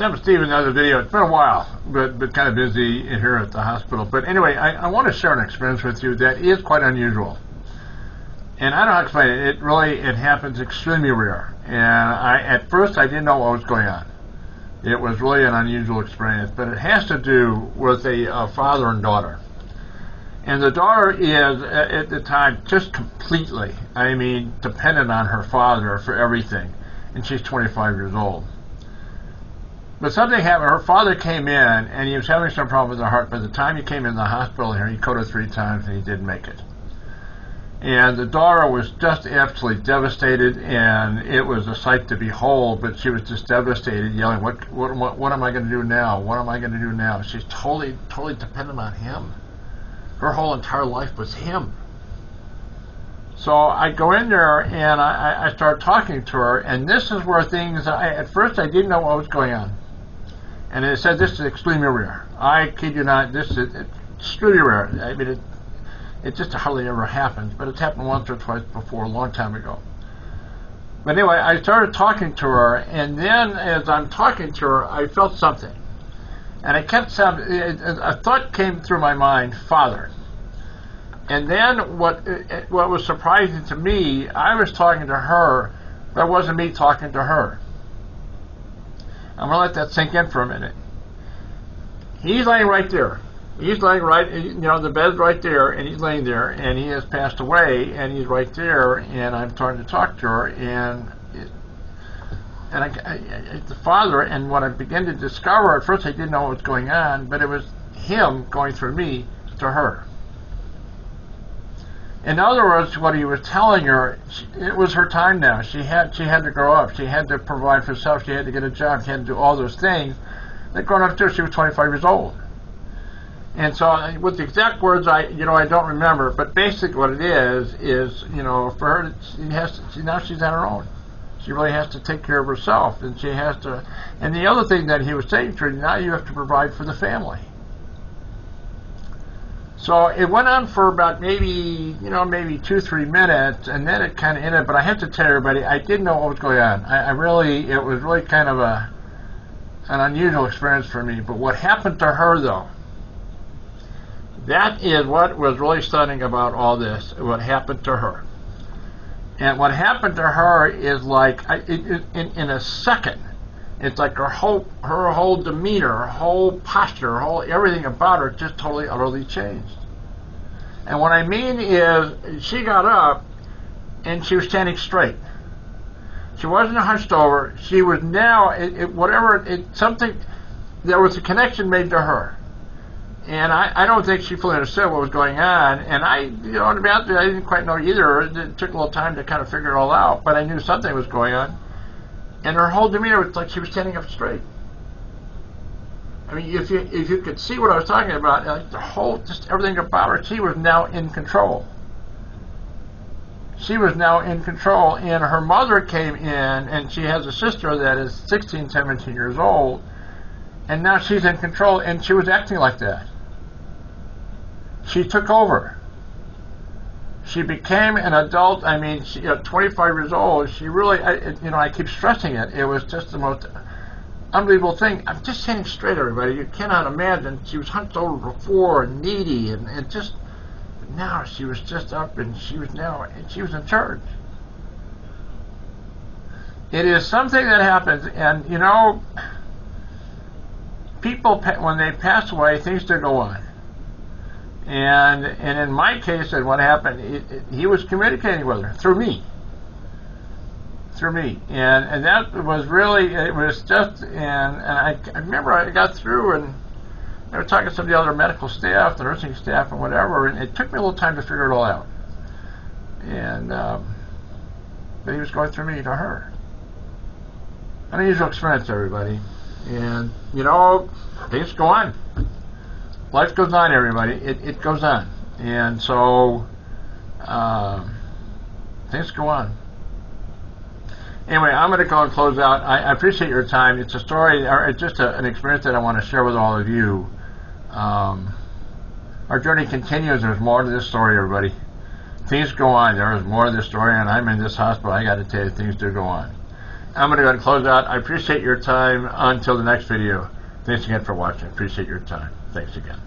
Tim Steve, another video. It's been a while, but kind of busy here at the hospital. But anyway, I want to share an experience with you that is quite unusual. And I don't know how to explain it. It happens extremely rare. And at first I didn't know what was going on. It was really an unusual experience, but it has to do with a father and daughter. And the daughter is, at the time, just completely, dependent on her father for everything. And she's 25 years old. But something happened. Her father came in, and he was having some problem with the heart. By the time he came in the hospital here, he coded 3 times, and he didn't make it. And the daughter was just absolutely devastated, and it was a sight to behold, but she was just devastated, yelling, what am I going to do now? What am I going to do now? She's totally dependent on him. Her whole entire life was him. So I go in there, and I start talking to her, and this is where things, at first I didn't know what was going on. And it said, this is extremely rare. I kid you not, this is extremely rare. It just hardly ever happens, but it's happened once or twice before, a long time ago. But anyway, I started talking to her, and then as I'm talking to her, I felt something. And I kept a thought came through my mind, Father. And then what was surprising to me, I was talking to her, but it wasn't me talking to her. I'm going to let that sink in for a minute. He's laying right there. He's laying right, the bed's right there, and he's laying there, and he has passed away, and he's right there, and I'm starting to talk to her, and the father, and what I began to discover, at first I didn't know what was going on, but it was him going through me to her. In other words, what he was telling her, it was her time now. She had to grow up. She had to provide for herself. She had to get a job. She had to do all those things that growing up too. She was 25 years old. And so, with the exact words, I don't remember. But basically, what it is for her, now she's on her own. She really has to take care of herself, and she has to. And the other thing that he was saying to her, now you have to provide for the family. So it went on for about maybe 2-3 minutes, and then it kind of ended. But I have to tell everybody, I didn't know what was going on. It was really kind of an unusual experience for me. But what happened to her, though, that is what was really stunning about all this. What happened to her, and what happened to her is like in a second. It's like her whole demeanor, her whole posture, everything about her just totally, utterly changed. And what I mean is, she got up and she was standing straight. She wasn't hunched over. She was now, something, there was a connection made to her. And I don't think she fully understood what was going on. And to be honest with you, I didn't quite know either. It took a little time to kind of figure it all out, but I knew something was going on. And her whole demeanor was like she was standing up straight. If you could see what I was talking about, like just everything about her, she was now in control. She was now in control, and her mother came in, and she has a sister that is 16, 17 years old, and now she's in control, and she was acting like that. She took over. She became an adult. She, 25 years old. She really, I keep stressing it. It was just the most unbelievable thing. I'm just saying straight, everybody. You cannot imagine. She was hunched over before, and needy, and just now she was just up, and she was in charge. It is something that happens, and people, when they pass away, things do go on. And in my case, and what happened, he was communicating with her through me. And that was really, it was just, and I remember I got through, and I was talking to some of the other medical staff, the nursing staff, and whatever, and it took me a little time to figure it all out. And but he was going through me to her. An unusual experience, everybody. And things go on. Life goes on, everybody. It goes on. And so, things go on. Anyway, I'm going to go and close out. I appreciate your time. It's a story, or it's just an experience that I want to share with all of you. Our journey continues. There's more to this story, everybody. Things go on. There is more to this story, and I'm in this hospital. I got to tell you, things do go on. I'm going to go ahead and close out. I appreciate your time. Until the next video, thanks again for watching. Appreciate your time. Thanks again.